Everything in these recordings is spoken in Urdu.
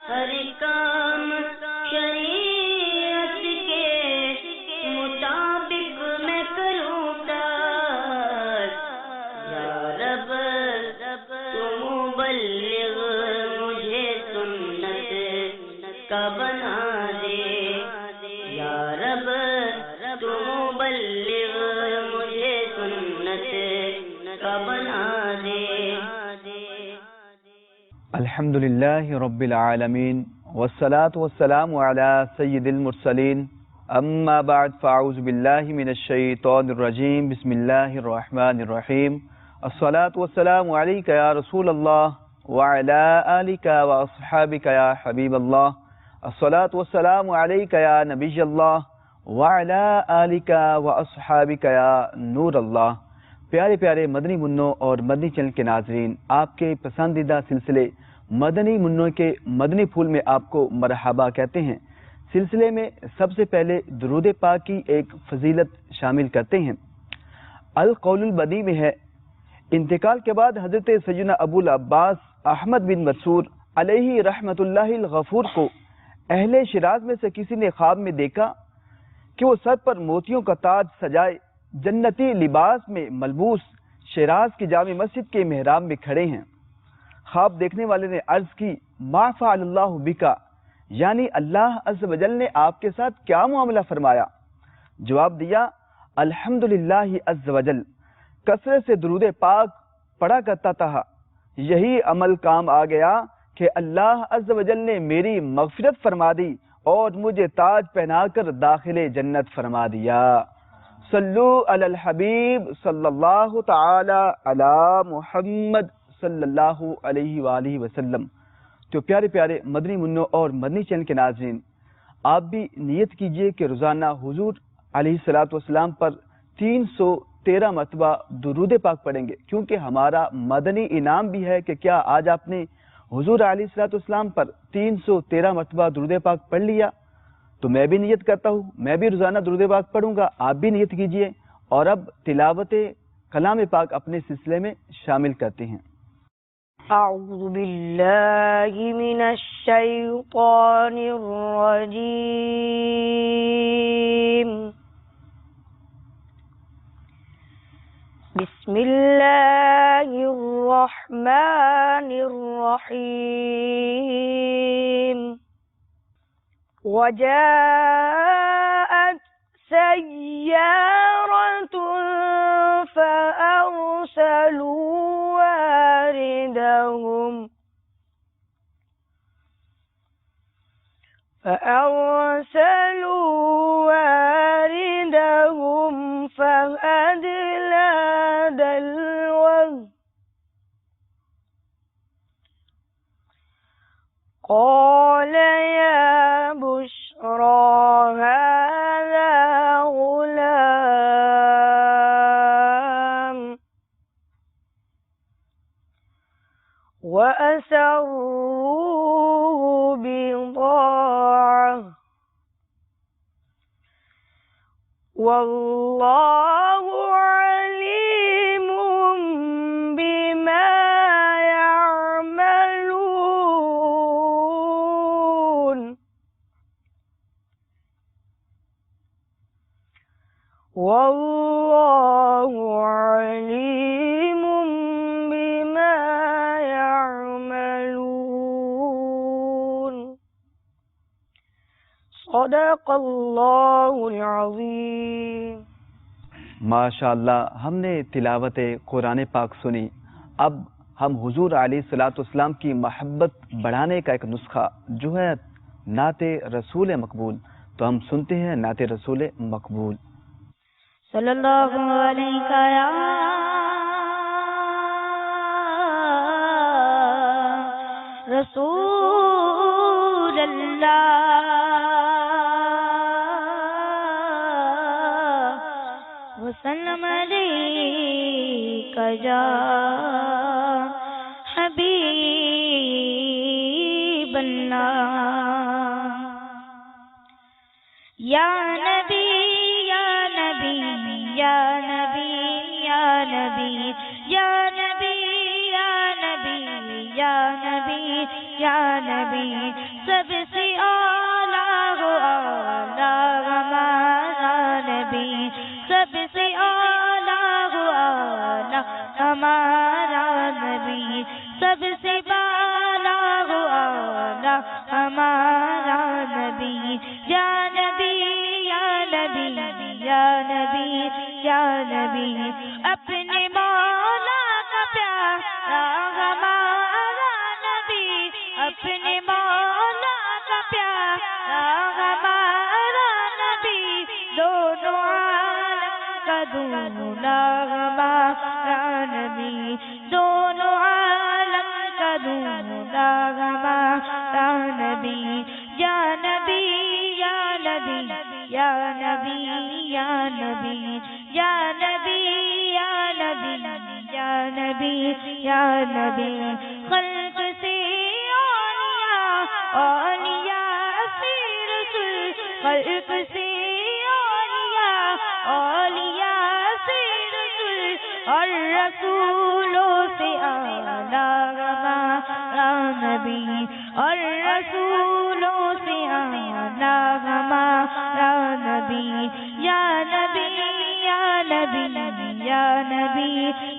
ہر کام شریعت کے مطابق میں کروں گا، یا رب تو مبلغ مجھے سنت کا بنا دے، یا رب تو مبلغ مجھے سنت کا بنا دے۔ الحمد للہ رب العالمین والصلاة والسلام علی سید المرسلین، اما بعد فاعوذ باللہ من الشیطان الرجیم، بسم اللہ الرحمن الرحیم، الصلاة والسلام علیک یا رسول اللہ وعلی آلک واصحابک یا حبیب اللہ، الصلاة والسلام علیک یا نبی اللہ وعلی آلک واصحابک یا نور اللہ۔ پیارے پیارے مدنی منوں اور مدنی چینل کے ناظرین، آپ کے پسندیدہ سلسلے مدنی منوں کے مدنی پھول میں آپ کو مرحبا کہتے ہیں۔ سلسلے میں سب سے پہلے درود پاک کی ایک فضیلت شامل کرتے ہیں۔ القول البدیع میں ہے، انتقال کے بعد حضرت سیدنا ابو العباس احمد بن منصور علیہ رحمت اللہ الغفور کو اہل شیراز میں سے کسی نے خواب میں دیکھا کہ وہ سر پر موتیوں کا تاج سجائے جنتی لباس میں ملبوس شیراز کی جامع مسجد کے محراب میں کھڑے ہیں۔ خواب دیکھنے والے نے عرض کی، ما فعل اللہ بکا، یعنی اللہ عز و جل نے آپ کے ساتھ کیا معاملہ فرمایا؟ جواب دیا، الحمدللہ عز و جل، کثرت سے درود پاک پڑھا کرتا تھا، یہی عمل کام آ گیا کہ اللہ عز و جل نے میری مغفرت فرما دی اور مجھے تاج پہنا کر داخل جنت فرما دیا۔ صلو علی الحبیب صلی اللہ تعالی علی محمد صلی اللہ علیہ وآلہ وسلم۔ تو پیارے پیارے مدنی منوں اور مدنی چینل کے ناظرین، آپ بھی نیت کیجئے کہ روزانہ حضور علیہ الصلوۃ والسلام پر 313 مرتبہ درود پاک پڑھیں گے، کیونکہ ہمارا مدنی انعام بھی ہے کہ کیا آج آپ نے حضور علیہ الصلوۃ والسلام پر 313 مرتبہ درود پاک پڑھ لیا؟ تو میں بھی نیت کرتا ہوں، میں بھی روزانہ درود پاک پڑھوں گا، آپ بھی نیت کیجئے۔ اور اب تلاوت کلام پاک اپنے سلسلے میں شامل کرتے ہیں۔ اعوذ باللہ من الشیطان الرجیم، بسم اللہ الرحمن الرحیم۔ وجاءت سیارة فأرسلوا واردهم فأدلى دلوه قال يا بشرى هذا غلام وأسروه بضاعة والله عليم بما يعملون والله عليم بما يعملون صدق اللہ العظیم۔ ماشاء اللہ، ہم نے تلاوت قرآن پاک سنی۔ اب ہم حضور علیہ الصلوۃ والسلام کی محبت بڑھانے کا ایک نسخہ جو ہے نعت رسول مقبول، تو ہم سنتے ہیں نعت رسول مقبول۔ صلی اللہ علیہ یا رسول اللہ وسلم علیک یا حبیب اللہ، یا نبی یا نبی یا نبی یا نبی یا نبی یا نبی یا نبی یا نبی سب سے اعلیٰ ہو اعلیٰ ہمارا نبی سب سے اعلیٰ ہو اعلیٰ ہمارا نبی سب سے بالا ہو اعلیٰ ہمارا نبی یا نبی یا نبی یا نبی یا نبی اپنے مولا کا پیارا ہمارا نبی اپنے مولا کا پیارا ہمارا نبی دونوں عالم کا دولا ہمارا نبی دونوں عالم کا دولا ہمارا نبی یا نبی یا نبی یا نبی یا نبی یا نبی یا نبی یا نبی یا نبی خلق سے اولیاء اولیاء سے رسول خلق سے اولیاء اولیاء سے رسول اور رسولوں سے اعلیٰ ہمارا نبی اور رسولوں سے اعلیٰ ہمارا نبی یا نبی یا نبی یا نبی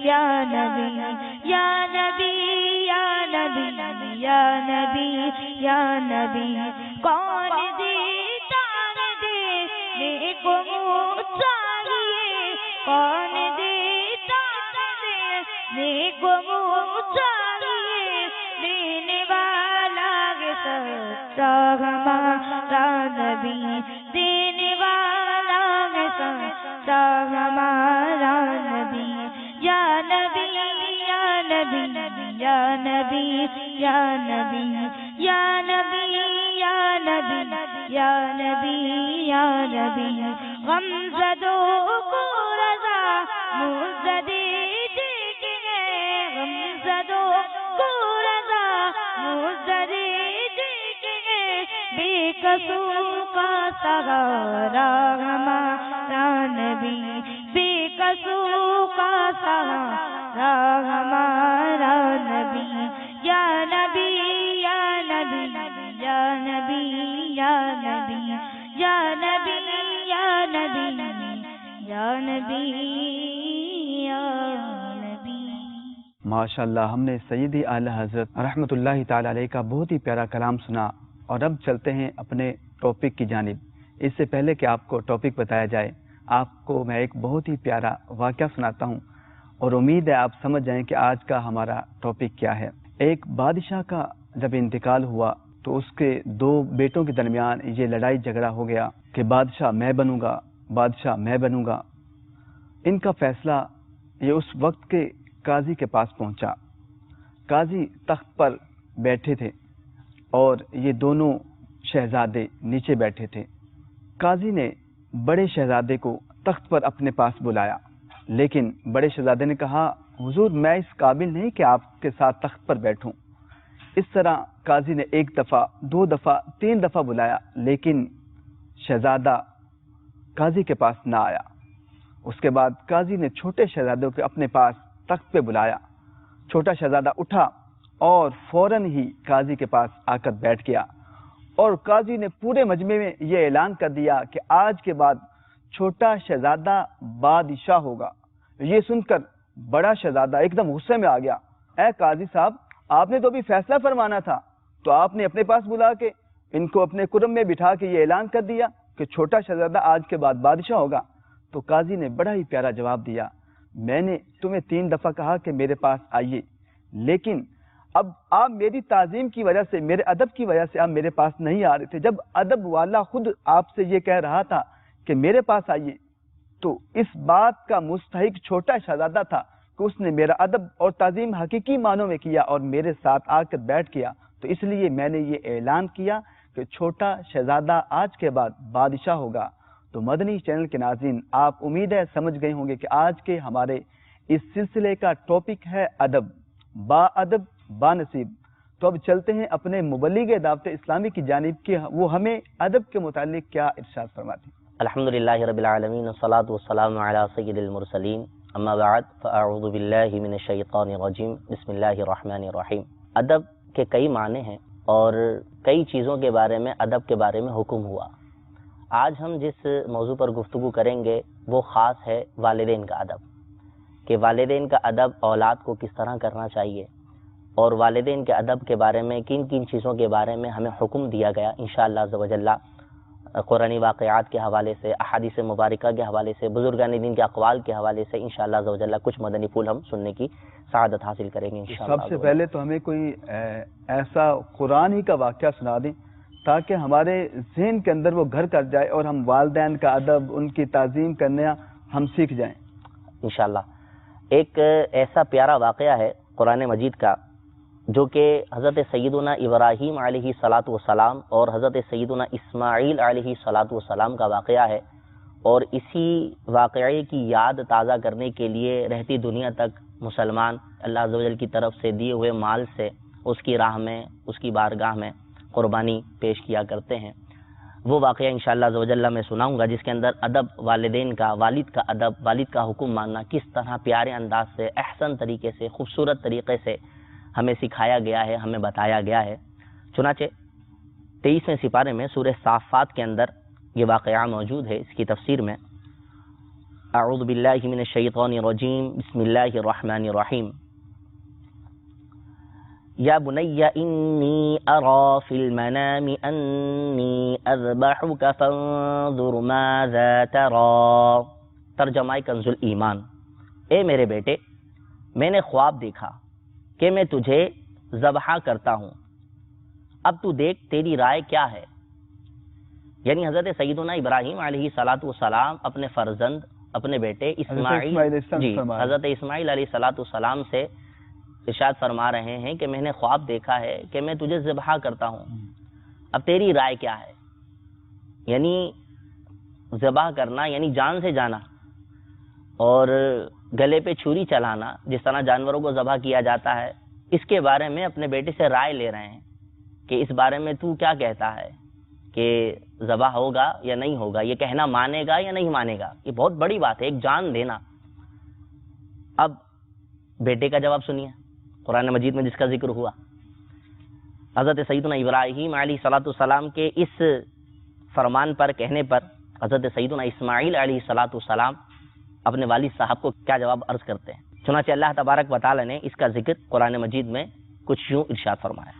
یا نبی یا نبی یا نبی یا نبی یا نبی کون دیتا دینے کو منہ چاہیے کون دیتا دینے کو منہ چاہیے دینے والا سچا ہمارا نبی دینے والا سچا ہمارا نبی یا نبی یا نبی یا نبی یا نبی یا نبی یا نبی یا نبی یا نبی غم زدوں کو رضا مزدے دیکھ گئے غم زدوں کو رضا مزدے دیکھ گئے بے قصور کا سہارا ہمارا نبی بے قصور کا سہارا ہمارا نبی یا نبی یا نبی یا نبی یا نبی یا نبی یا نبی یا نبی یا نبی ماشاء اللہ ہم نے سیدی اعلی حضرت رحمۃ اللہ تعالی علیہ کا بہت ہی پیارا کلام سنا، اور اب چلتے ہیں اپنے ٹاپک کی جانب۔ اس سے پہلے کہ آپ کو ٹاپک بتایا جائے، آپ کو میں ایک بہت ہی پیارا واقعہ سناتا ہوں، اور امید ہے آپ سمجھ جائیں کہ آج کا ہمارا ٹاپک کیا ہے۔ ایک بادشاہ کا جب انتقال ہوا تو اس کے دو بیٹوں کے درمیان یہ لڑائی جھگڑا ہو گیا کہ بادشاہ میں بنوں گا، بادشاہ میں بنوں گا۔ ان کا فیصلہ یہ اس وقت کے قاضی کے پاس پہنچا۔ قاضی تخت پر بیٹھے تھے اور یہ دونوں شہزادے نیچے بیٹھے تھے۔ قاضی نے بڑے شہزادے کو تخت پر اپنے پاس بلایا، لیکن بڑے شہزادے نے کہا حضور میں اس قابل نہیں کہ آپ کے ساتھ تخت پر بیٹھوں۔ اس طرح قاضی نے ایک دفعہ، دو دفعہ، تین دفعہ بلایا، لیکن شہزادہ قاضی کے پاس نہ آیا۔ اس کے بعد قاضی نے چھوٹے شہزادے کو اپنے پاس تخت پہ بلایا۔ چھوٹا شہزادہ اٹھا اور فوراً ہی قاضی کے پاس آ کر بیٹھ گیا، اور قاضی نے پورے مجمع میں یہ اعلان کر دیا کہ آج کے بعد چھوٹا شہزادہ بادشاہ ہوگا۔ یہ سن کر بڑا شہزادہ ایک دم غصے میں آ گیا۔ اے قاضی صاحب، آپ نے تو ابھی فیصلہ فرمانا تھا، تو آپ نے اپنے پاس بلا کے ان کو اپنے کرم میں بٹھا کے یہ اعلان کر دیا کہ چھوٹا شہزادہ آج کے بعد بادشاہ ہوگا۔ تو قاضی نے بڑا ہی پیارا جواب دیا، میں نے تمہیں 3 دفعہ کہا کہ میرے پاس آئیے، لیکن اب آپ میری تعظیم کی وجہ سے، میرے ادب کی وجہ سے آپ میرے پاس نہیں آ رہے تھے۔ جب ادب والا خود آپ سے یہ کہہ رہا تھا کہ میرے پاس آئیے، تو اس بات کا مستحق چھوٹا شہزادہ تھا کہ اس نے میرا ادب اور تعظیم حقیقی معنوں میں کیا اور میرے ساتھ آ کر بیٹھ گیا۔ تو اس لیے میں نے یہ اعلان کیا کہ چھوٹا شہزادہ آج کے بعد بادشاہ ہوگا۔ تو مدنی چینل کے ناظرین، آپ امید ہے سمجھ گئے ہوں گے کہ آج کے ہمارے اس سلسلے کا ٹاپک ہے ادب، با ادب با نصیب۔ تو اب چلتے ہیں اپنے مبلغ دعوت اسلامی کی جانب کہ وہ ہمیں ادب کے متعلق کیا ارشاد فرماتے ہیں۔ الحمدللہ رب العالمین والصلاة والسلام علی سید المرسلین، اما بعد فاعوذ باللہ من الشیطان الرجیم، بسم اللہ الرحمن الرحیم۔ ادب کے کئی معنی ہیں، اور کئی چیزوں کے بارے میں، ادب کے بارے میں حکم ہوا۔ آج ہم جس موضوع پر گفتگو کریں گے وہ خاص ہے والدین کا ادب، کہ والدین کا ادب اولاد کو کس طرح کرنا چاہیے، اور والدین کے ادب کے بارے میں کن کن چیزوں کے بارے میں ہمیں حکم دیا گیا انشاءاللہ عز و جل، قرآنی واقعات کے حوالے سے، احادیث مبارکہ کے حوالے سے، بزرگان دین کے اقوال کے حوالے سے انشاءاللہ عز و جل کچھ مدنی پھول ہم سننے کی سعادت حاصل کریں گے انشاءاللہ۔ سب سے پہلے تو ہمیں کوئی ایسا قرآن ہی کا واقعہ سنا دیں تاکہ ہمارے ذہن کے اندر وہ گھر کر جائے اور ہم والدین کا ادب، ان کی تعظیم کرنا ہم سیکھ جائیں انشاءاللہ۔ ایک ایسا پیارا واقعہ ہے قرآن مجید کا جو کہ حضرت سیدنا ابراہیم علیہ الصلاۃ والسلام اور حضرت سیدنا اسماعیل علیہ الصلاۃ والسلام کا واقعہ ہے، اور اسی واقعے کی یاد تازہ کرنے کے لیے رہتی دنیا تک مسلمان اللہ عز و جل کی طرف سے دیے ہوئے مال سے اس کی راہ میں، اس کی بارگاہ میں قربانی پیش کیا کرتے ہیں۔ وہ واقعہ انشاءاللہ عز و جل میں سناؤں گا جس کے اندر ادب والدین کا، والد کا ادب، والد کا حکم ماننا کس طرح پیارے انداز سے، احسن طریقے سے، خوبصورت طریقے سے ہمیں سکھایا گیا ہے، ہمیں بتایا گیا ہے۔ چنانچہ 23ویں سپارے میں سورہ صافات کے اندر یہ واقعہ موجود ہے۔ اس کی تفسیر میں اعوذ باللہ من الشیطان الرجیم، بسم اللہ الرحمن الرحیم، یا بنی انی ارا فی المنام انی اذبحک فانظر ماذا ترا۔ ترجمہ کنز الایمان، اے میرے بیٹے، میں نے خواب دیکھا کہ میں تجھے ذبح کرتا ہوں، اب تو دیکھ تیری رائے کیا ہے۔ یعنی حضرت سیدنا ابراہیم علیہ الصلاۃ والسلام اپنے فرزند، اپنے بیٹے اسماعیل، حضرت اسماعیل علیہ الصلاۃ والسلام سے ارشاد فرما رہے ہیں کہ میں نے خواب دیکھا ہے کہ میں تجھے ذبح کرتا ہوں، اب تیری رائے کیا ہے۔ یعنی ذبح کرنا یعنی جان سے جانا، اور گلے پہ چھری چلانا جس طرح جانوروں کو ذبح کیا جاتا ہے، اس کے بارے میں اپنے بیٹے سے رائے لے رہے ہیں کہ اس بارے میں تو کیا کہتا ہے کہ ذبح ہوگا یا نہیں ہوگا، یہ کہنا مانے گا یا نہیں مانے گا۔ یہ بہت بڑی بات ہے، ایک جان دینا۔ اب بیٹے کا جواب سنیے، قرآن مجید میں جس کا ذکر ہوا، حضرت سیدنا ابراہیم علیہ الصلاۃ والسلام کے اس فرمان پر، کہنے پر، حضرت سیدنا اسماعیل علیہ الصلاۃ والسلام اپنے والد صاحب کو کیا جواب عرض کرتے ہیں۔ چنانچہ اللہ تبارک و تعالی نے اس کا ذکر قرآن مجید میں کچھ یوں ارشاد فرمایا،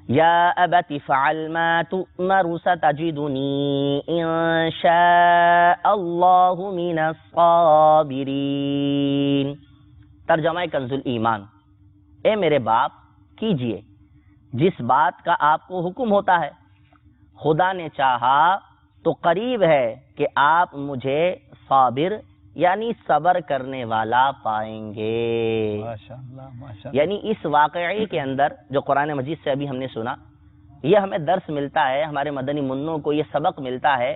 یا ابت فعل ما تؤمر ستجدنی ان شاء اللہ من الصابرین۔ ترجمہ کنز الایمان، اے میرے باپ کیجئے جس بات کا آپ کو حکم ہوتا ہے، خدا نے چاہا تو قریب ہے کہ آپ مجھے صابر یعنی صبر کرنے والا پائیں گے۔ یعنی اس واقعے کے اندر جو قرآن مجید سے ابھی ہم نے سنا، یہ ہمیں درس ملتا ہے، ہمارے مدنی منوں کو یہ سبق ملتا ہے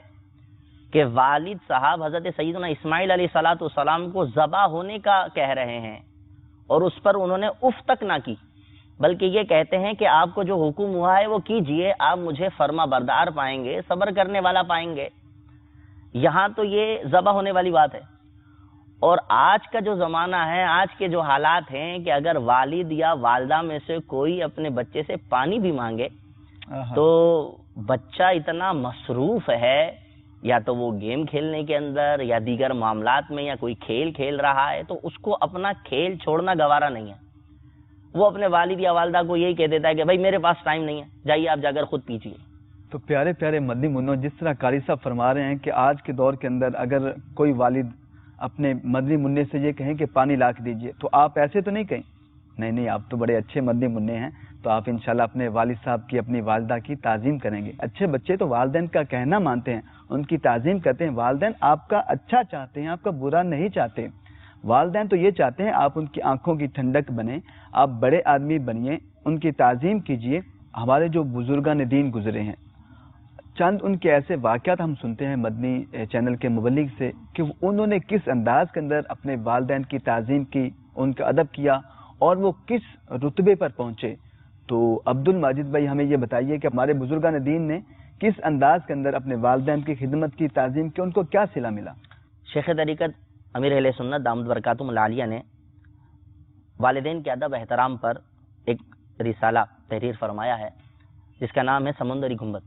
کہ والد صاحب حضرت سیدنا اسماعیل علیہ الصلاۃ والسلام کو ذبح ہونے کا کہہ رہے ہیں، اور اس پر انہوں نے اف تک نہ کی، بلکہ یہ کہتے ہیں کہ آپ کو جو حکم ہوا ہے وہ کیجئے، آپ مجھے فرما بردار پائیں گے، صبر کرنے والا پائیں گے۔ یہاں تو یہ ذبح ہونے والی بات ہے۔ اور آج کا جو زمانہ ہے، آج کے جو حالات ہیں کہ اگر والد یا والدہ میں سے کوئی اپنے بچے سے پانی بھی مانگے تو بچہ اتنا مصروف ہے، یا تو وہ گیم کھیلنے کے اندر یا دیگر معاملات میں یا کوئی کھیل کھیل رہا ہے، تو اس کو اپنا کھیل چھوڑنا گوارا نہیں ہے۔ وہ اپنے والد یا والدہ کو یہی کہہ دیتا ہے کہ بھائی میرے پاس ٹائم نہیں ہے، جائیے آپ جا کر خود پیجیے۔ تو پیارے پیارے مدنی منوں، جس طرح قاری صاحب فرما رہے ہیں کہ آج کے دور کے اندر اگر کوئی والد اپنے مدنی منع سے یہ کہیں کہ پانی لا کے دیجیے، تو آپ ایسے تو نہیں کہیں، نہیں، آپ تو بڑے اچھے مدنی منع ہیں، تو آپ انشاءاللہ اپنے والد صاحب کی، اپنی والدہ کی تعظیم کریں گے۔ اچھے بچے تو والدین کا کہنا مانتے ہیں، ان کی تعظیم کرتے ہیں۔ والدین آپ کا اچھا چاہتے ہیں، آپ کا برا نہیں چاہتے۔ والدین تو یہ چاہتے ہیں آپ ان کی آنکھوں کی ٹھنڈک بنیں، آپ بڑے آدمی بنیے، ان کی تعظیم کیجیے۔ ہمارے جو بزرگان دین گزرے ہیں، چند ان کے ایسے واقعات ہم سنتے ہیں مدنی چینل کے مبلغ سے کہ انہوں نے کس انداز کے اندر اپنے والدین کی تعظیم کی، ان کا ادب کیا، اور وہ کس رتبے پر پہنچے۔ تو عبد الماجد بھائی ہمیں یہ بتائیے کہ ہمارے بزرگان دین نے کس انداز کے اندر اپنے والدین کی خدمت کی، تعظیم کی، ان کو کیا صلہ ملا؟ شیخ طریقت امیر اہل سنت دامت برکاتہم العالیہ نے والدین کے ادب احترام پر ایک رسالہ تحریر فرمایا ہے جس کا نام ہے سمندری گنبد.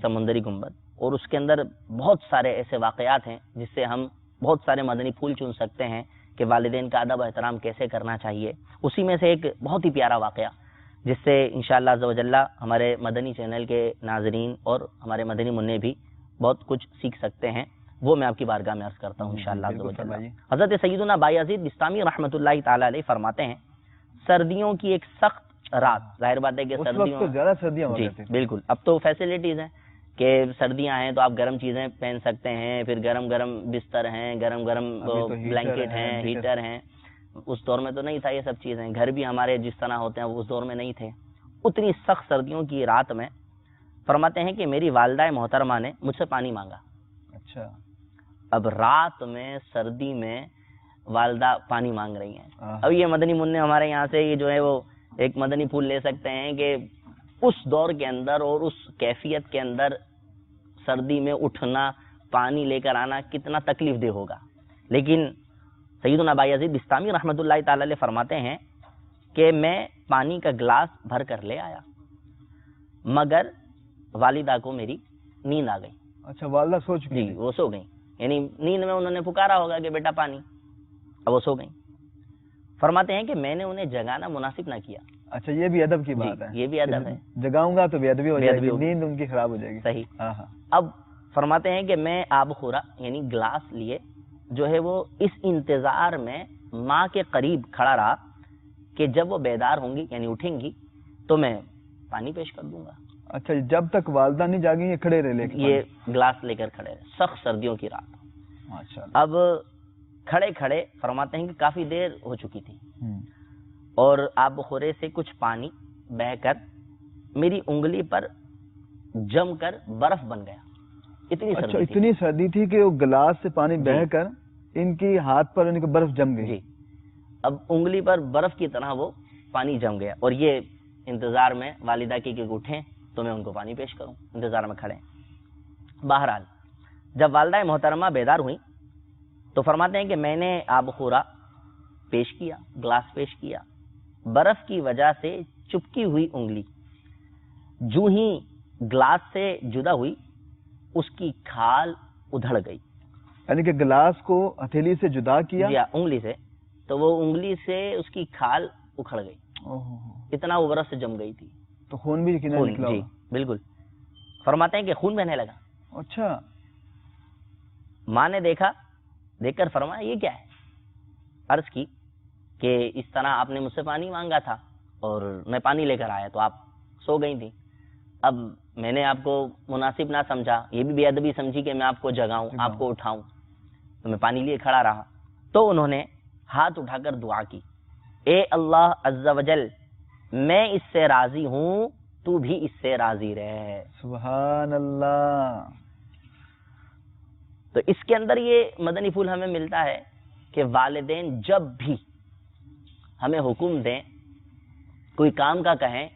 سمندری گنبد. اور اس کے اندر بہت سارے ایسے واقعات ہیں جس سے ہم بہت سارے مدنی پھول چن سکتے ہیں کہ والدین کا ادب و احترام کیسے کرنا چاہیے. اسی میں سے ایک بہت ہی پیارا واقعہ جس سے انشاءاللہ عز و جل ہمارے مدنی چینل کے ناظرین اور ہمارے مدنی منع بھی بہت کچھ سیکھ سکتے ہیں، وہ میں آپ کی بارگاہ میں عرض کرتا ہوں انشاءاللہ عز و جل. حضرت سیدنا بایزید بستامی رحمۃ اللہ تعالی علیہ فرماتے ہیں سردیوں کی ایک سخت رات، ظاہر بات ہے کہ سردیوں جی بالکل، اب تو فیسلٹیز ہیں کہ سردیاں ہیں تو آپ گرم چیزیں پہن سکتے ہیں، پھر گرم گرم بستر ہیں، گرم گرم بلینکٹ ہیں، ہیٹر ہیں. اس دور میں تو نہیں تھا یہ سب چیزیں، گھر بھی ہمارے جس طرح ہوتے ہیں اس دور میں نہیں تھے. اتنی سخت سردیوں کی رات میں فرماتے ہیں کہ میری والدہ محترمہ نے مجھ سے پانی مانگا. اچھا، اب رات میں سردی میں والدہ پانی مانگ رہی ہیں. اب یہ مدنی منع ہمارے یہاں سے یہ جو ہے وہ ایک مدنی پھول لے سکتے ہیں کہ اس دور کے اندر اور اس کیفیت کے اندر سردی میں اٹھنا، پانی لے کر آنا کتنا تکلیف دہ ہوگا. لیکن سیدنا بایزید بستامی رحمۃ اللہ تعالی علیہ فرماتے ہیں کہ میں پانی کا گلاس بھر کر لے آیا مگر والدہ کو میری نیند آ گئی. اچھا، والدہ سو چکی؟ جی، وہ سو گئی، یعنی نیند میں انہوں نے پکارا ہوگا کہ بیٹا پانی، اب وہ سو گئی. فرماتے ہیں کہ میں نے انہیں جگانا مناسب نہ کیا. اچھا، یہ بھی ادب کی بات ہے، یہ بھی ادب ہے، جگاؤں گا تو بے ادبی ہو جائے گی، نیند ان کی خراب ہو جائے گی. صحیح. اب فرماتے ہیں کہ میں آب خورا یعنی گلاس لیے جو ہے وہ اس انتظار میں ماں کے قریب کھڑا رہا کہ جب وہ بیدار ہوں گی یعنی اٹھیں گی تو میں پانی پیش کر دوں گا. اچھا، جب تک والدہ نہیں جاگیں یہ کھڑے رہے، یہ گلاس لے کر کھڑے رہے، سخت سردیوں کی رات. ماشاءاللہ. اب کھڑے کھڑے فرماتے ہیں کہ کافی دیر ہو چکی تھی اور آب خورے سے کچھ پانی بہہ کر میری انگلی پر جم کر برف بن گیا. اتنی سردی تھی کہ وہ گلاس سے پانی بہہ کر ان کی ہاتھ پر ان کو برف جم گئی. جی، اب انگلی پر برف کی طرح وہ پانی جم گیا اور یہ انتظار میں والدہ کی کہ اٹھیں تو میں ان کو پانی پیش کروں، انتظار میں کھڑے. بہرحال جب والدہ محترمہ بیدار ہوئی تو فرماتے ہیں کہ میں نے آب خورا پیش کیا، گلاس پیش کیا. برف کی وجہ سے چپکی ہوئی انگلی جو ہی گلاس سے جدا ہوئی اس کی کھال ادھڑ گئی. یعنی کہ گلاس کو ہتھیلی سے جدا کیا جی انگلی سے، تو وہ انگلی سے اس کی کھال اکھڑ گئی. اتنا وہ برف سے جم گئی تھی. تو خون بھی نکلا؟ جی بالکل. فرماتے ہیں کہ خون بہنے لگا. اچھا. ماں نے دیکھا، دیکھ کر فرمایا یہ کیا ہے؟ عرض کی کہ اس طرح آپ نے مجھ سے پانی مانگا تھا اور میں پانی لے کر آیا تو آپ سو گئی تھی. اب میں نے آپ کو مناسب نہ سمجھا، یہ بھی بے ادبی سمجھی کہ میں آپ کو جگاؤں، آپ کو اٹھاؤں، تو میں پانی لیے کھڑا رہا. تو انہوں نے ہاتھ اٹھا کر دعا کی، اے اللہ عز و جل میں اس سے راضی ہوں، تو بھی اس سے راضی رہے. سبحان اللہ. تو اس کے اندر یہ مدنی پھول ہمیں ملتا ہے کہ والدین جب بھی ہمیں حکم دیں، کوئی کام کا کہیں،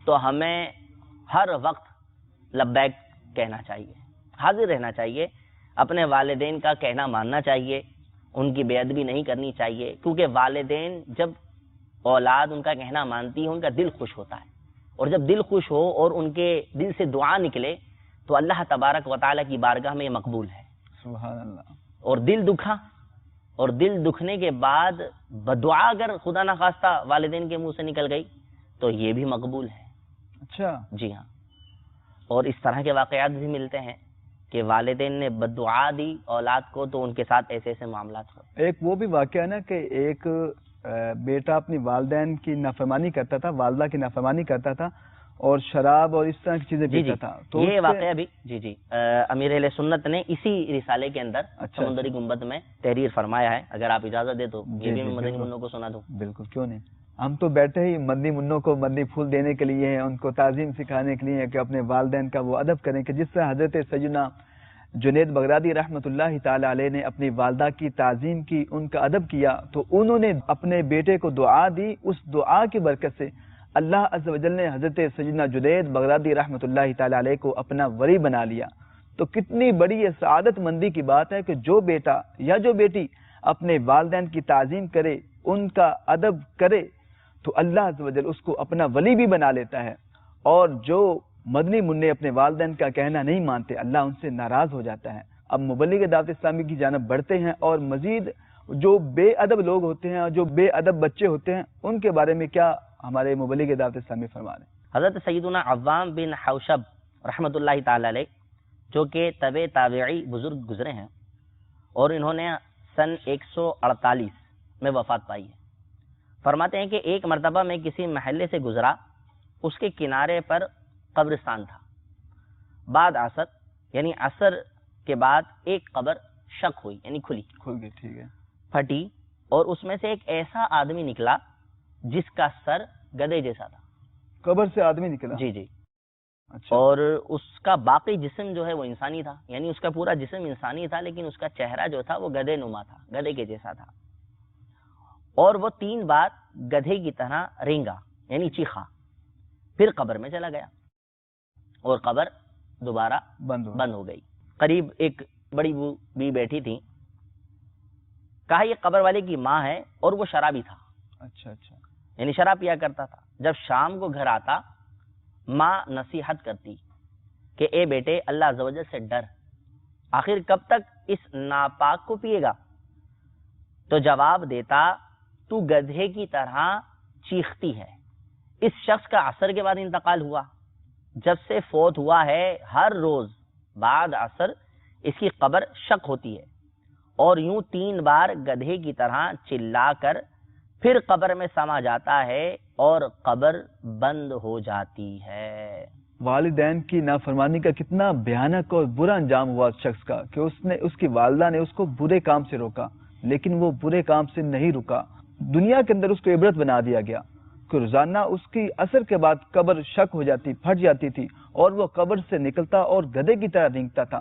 تو ہمیں ہر وقت لبیک کہنا چاہیے، حاضر رہنا چاہیے، اپنے والدین کا کہنا ماننا چاہیے، ان کی بے ادبی نہیں کرنی چاہیے. کیونکہ والدین جب اولاد ان کا کہنا مانتی ہے ان کا دل خوش ہوتا ہے، اور جب دل خوش ہو اور ان کے دل سے دعا نکلے تو اللہ تبارک و تعالیٰ کی بارگاہ میں یہ مقبول ہے. سبحان اللہ. اور دل دکھا، اور دل دکھنے کے بعد بدعا اگر خدا نخواستہ والدین کے منہ سے نکل گئی تو یہ بھی مقبول ہے. اچھا. جی ہاں. اور اس طرح کے واقعات بھی ملتے ہیں کہ والدین نے بدعا دی اولاد کو تو ان کے ساتھ ایسے ایسے معاملات ہوتے. ایک وہ بھی واقعہ ہے نا کہ ایک بیٹا اپنی والدین کی نافرمانی کرتا تھا، والدہ کی نافرمانی کرتا تھا اور شراب اور اس طرح کی چیزیں پیتا تھا. تو یہ واقعہ بھی جی امیر اہل سنت نے اسی رسالے کے اندر سمندری گنبد میں تحریر فرمایا ہے. اگر آپ اجازت دے تو یہ بھی میں مدنی منوں کو سنا دوں. بالکل، کیوں نہیں. ہم تو بیٹھے ہی مدنی منوں کو مدنی پھول دینے کے لیے ہیں، ان کو تعظیم سکھانے کے لیے کہ اپنے والدین کا وہ ادب کریں کہ جس سے حضرت سیدنا جنید بغدادی رحمۃ اللہ تعالی علیہ نے اپنی والدہ کی تعظیم کی، ان کا ادب کیا، تو انہوں نے اپنے بیٹے کو دعا دی. اس دعا کی برکت سے اللہ عز و جل نے حضرت سیدنا جنید بغدادی رحمۃ اللہ تعالی علیہ کو اپنا ولی بنا لیا. تو کتنی بڑی یہ سعادت مندی کی بات ہے کہ جو بیٹا یا جو بیٹی اپنے والدین کی تعظیم کرے، ان کا ادب کرے، تو اللہ عز و جل اس کو اپنا ولی بھی بنا لیتا ہے، اور جو مدنی منع اپنے والدین کا کہنا نہیں مانتے اللہ ان سے ناراض ہو جاتا ہے۔ اب مبلغ دعوت اسلامی کی جانب بڑھتے ہیں، اور مزید جو بے ادب لوگ ہوتے ہیں اور جو بے ادب بچے ہوتے ہیں ان کے بارے میں کیا ہمارے مبلغ دعوت اسلامی فرما رہے ہیں؟ حضرت سیدنا عوام بن حوشب رحمۃ اللہ تعالی علیہ، جو کہ طبع تابعی بزرگ گزرے ہیں، اور انہوں نے سن 148 میں وفات پائی ہے، فرماتے ہیں کہ ایک مرتبہ میں کسی محلے سے گزرا، اس کے کنارے پر قبرستان تھا، بعد عصر یعنی عصر کے بعد ایک قبر شق ہوئی، یعنی کھل گئی، ٹھیک ہے، پھٹی، اور اس میں سے ایک ایسا آدمی نکلا جس کا سر گدھے جیسا تھا۔ قبر سے آدمی نکلا؟ جی جی۔ اچھا۔ اور اس کا باقی جسم جو ہے وہ انسانی تھا، یعنی اس کا پورا جسم انسانی تھا، لیکن اس کا چہرہ جو تھا وہ گدھے نما تھا، گدھے کے جیسا تھا، اور وہ 3 بار گدھے کی طرح رینگا، یعنی چیخا، پھر قبر میں چلا گیا، اور قبر دوبارہ بند ہو گئی۔ قریب ایک بڑی بی بیٹھی تھی، کہا یہ قبر والے کی ماں ہے، اور وہ شرابی تھا، اچھا اچھا، یعنی شراب پیا کرتا تھا۔ جب شام کو گھر آتا، ماں نصیحت کرتی کہ اے بیٹے اللہ عز و جل سے ڈر، آخر کب تک اس ناپاک کو پیے گا؟ تو جواب دیتا تو گدھے کی طرح چیختی ہے۔ اس شخص کا عصر کے بعد انتقال ہوا، جب سے فوت ہوا ہے ہر روز بعد عصر اس کی قبر شق ہوتی ہے، اور یوں 3 بار گدھے کی طرح چلا کر پھر قبر میں سما جاتا ہے اور قبر بند ہو جاتی ہے۔ والدین کی نافرمانی کا کتنا بھیانک اور برا انجام ہوا اس شخص کا کہ اس کی والدہ نے اس کو برے کام سے روکا، لیکن وہ برے کام سے نہیں رکا، دنیا کے اندر اس کو عبرت بنا دیا گیا کہ روزانہ اس کی عصر کے بعد قبر شق ہو جاتی، پھٹ جاتی تھی، اور وہ قبر سے نکلتا اور گدھے کی طرح رینگتا تھا۔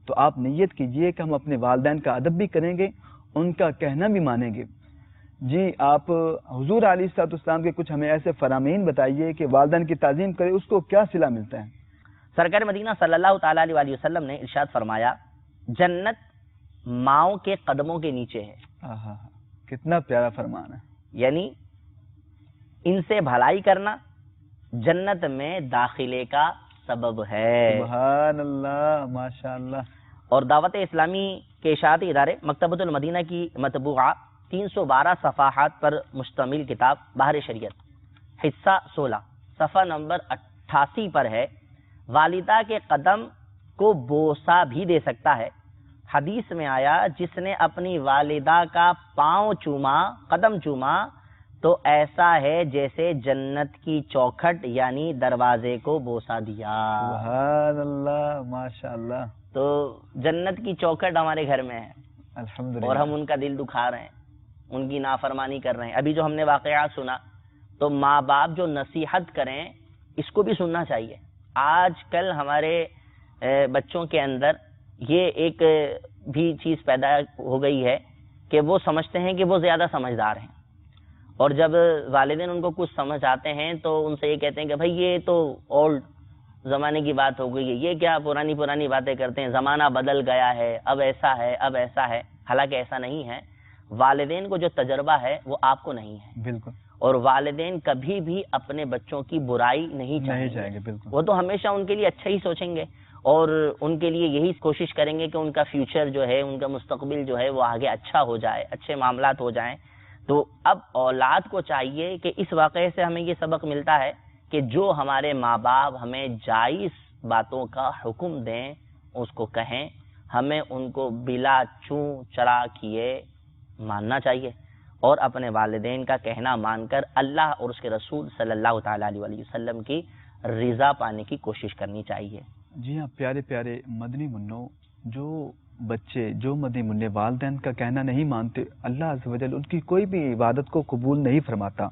تو آپ نیت کیجئے کہ ہم اپنے والدین کا ادب بھی کریں گے، ان کا کہنا بھی مانیں گے۔ جی آپ حضور علیہ الصلوۃ والسلام کے کچھ ہمیں ایسے فرامین بتائیے کہ والدین کی تعظیم کرے، اس کو کیا صلہ ملتا ہے؟ سرکار مدینہ صلی اللہ تعالی علیہ وسلم نے ارشاد فرمایا، جنت ماؤں کے قدموں کے نیچے ہے۔ کتنا پیارا فرمان ہے، یعنی ان سے بھلائی کرنا جنت میں داخلے کا سبب ہے۔ سبحان اللہ، ماشاء اللہ۔ اور دعوت اسلامی کے اشاعتی ادارے مکتبۃ المدینہ کی مطبوعہ 312 صفحات پر مشتمل کتاب بحر شریعت حصہ 16 صفحہ نمبر 88 پر ہے، والدہ کے قدم کو بوسہ بھی دے سکتا ہے۔ حدیث میں آیا جس نے اپنی والدہ کا پاؤں چوما، قدم چوما، تو ایسا ہے جیسے جنت کی چوکھٹ یعنی دروازے کو بوسہ دیا۔ سبحان اللہ، ماشاء اللہ۔ تو جنت کی چوکھٹ ہمارے گھر میں ہے، الحمدللہ، اور ہم ان کا دل دکھا رہے ہیں، ان کی نافرمانی کر رہے ہیں۔ ابھی جو ہم نے واقعات سنا، تو ماں باپ جو نصیحت کریں اس کو بھی سننا چاہیے۔ آج کل ہمارے بچوں کے اندر یہ ایک بھی چیز پیدا ہو گئی ہے کہ وہ سمجھتے ہیں کہ وہ زیادہ سمجھدار ہیں، اور جب والدین ان کو کچھ سمجھ آتے ہیں تو ان سے یہ کہتے ہیں کہ بھائی یہ تو اولڈ زمانے کی بات ہو گئی ہے، یہ کیا پرانی باتیں کرتے ہیں، زمانہ بدل گیا ہے، اب ایسا ہے، اب ایسا ہے۔ حالانکہ ایسا نہیں ہے، والدین کو جو تجربہ ہے وہ آپ کو نہیں ہے، بالکل، اور والدین کبھی بھی اپنے بچوں کی برائی نہیں چاہیں گے، بالکل، وہ تو ہمیشہ ان کے لیے اچھا ہی سوچیں گے، اور ان کے لیے یہی کوشش کریں گے کہ ان کا فیوچر جو ہے، ان کا مستقبل جو ہے وہ آگے اچھا ہو جائے، اچھے معاملات ہو جائیں۔ تو اب اولاد کو چاہیے کہ اس واقعے سے ہمیں یہ سبق ملتا ہے کہ جو ہمارے ماں باپ ہمیں جائز باتوں کا حکم دیں اس کو کہیں، ہمیں ان کو بلا چوں چرا کیے ماننا چاہیے، اور اپنے والدین کا کہنا مان کر اللہ اور اس کے رسول صلی اللہ تعالی علیہ وسلم کی رضا پانے کی کوشش کرنی چاہیے۔ جی ہاں، پیارے پیارے مدنی منوں، جو بچے، جو مدنی منع والدین کا کہنا نہیں مانتے، اللہ عز و جل ان کی کوئی بھی عبادت کو قبول نہیں فرماتا،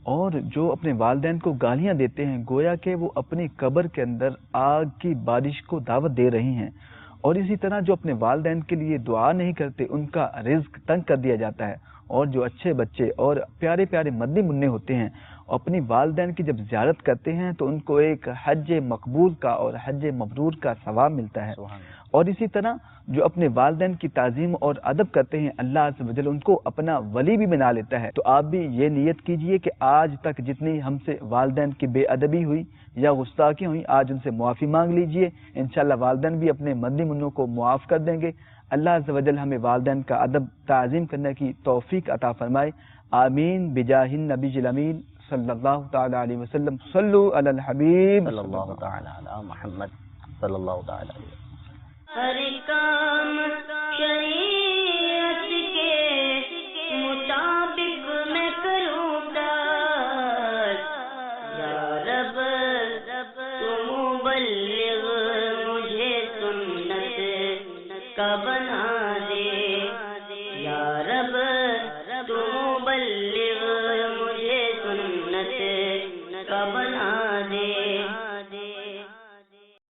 اور جو اپنے والدین کو گالیاں دیتے ہیں گویا کہ وہ اپنی قبر کے اندر آگ کی بارش کو دعوت دے رہی ہیں، اور اسی طرح جو اپنے والدین کے لیے دعا نہیں کرتے ان کا رزق تنگ کر دیا جاتا ہے، اور جو اچھے بچے اور پیارے پیارے مدنی منع ہوتے ہیں اپنی والدین کی جب زیارت کرتے ہیں تو ان کو ایک حج مقبول کا اور حج مبرور کا ثواب ملتا ہے. اور اسی طرح جو اپنے والدین کی تعظیم اور ادب کرتے ہیں اللہ عز و جل ان کو اپنا ولی بھی بنا لیتا ہے. تو آپ بھی یہ نیت کیجئے کہ آج تک جتنی ہم سے والدین کی بے ادبی ہوئی یا گستاخی ہوئی آج ان سے معافی مانگ لیجئے. انشاءاللہ والدین بھی اپنے مدنی منوں کو معاف کر دیں گے. اللہ عز و جل ہمیں والدین کا ادب تعظیم کرنے کی توفیق عطا فرمائے. آمین بجاہ النبی الامین صلی اللہ تعالی علیہ وسلم. صلو علی الحبیب صلی اللہ تعالی علی محمد صلی اللہ تعالی علیہ وسلم. ہر کام شریعت کے مطابق میں کروں گا یا رب تو مبلغ مجھے سنت کا بنا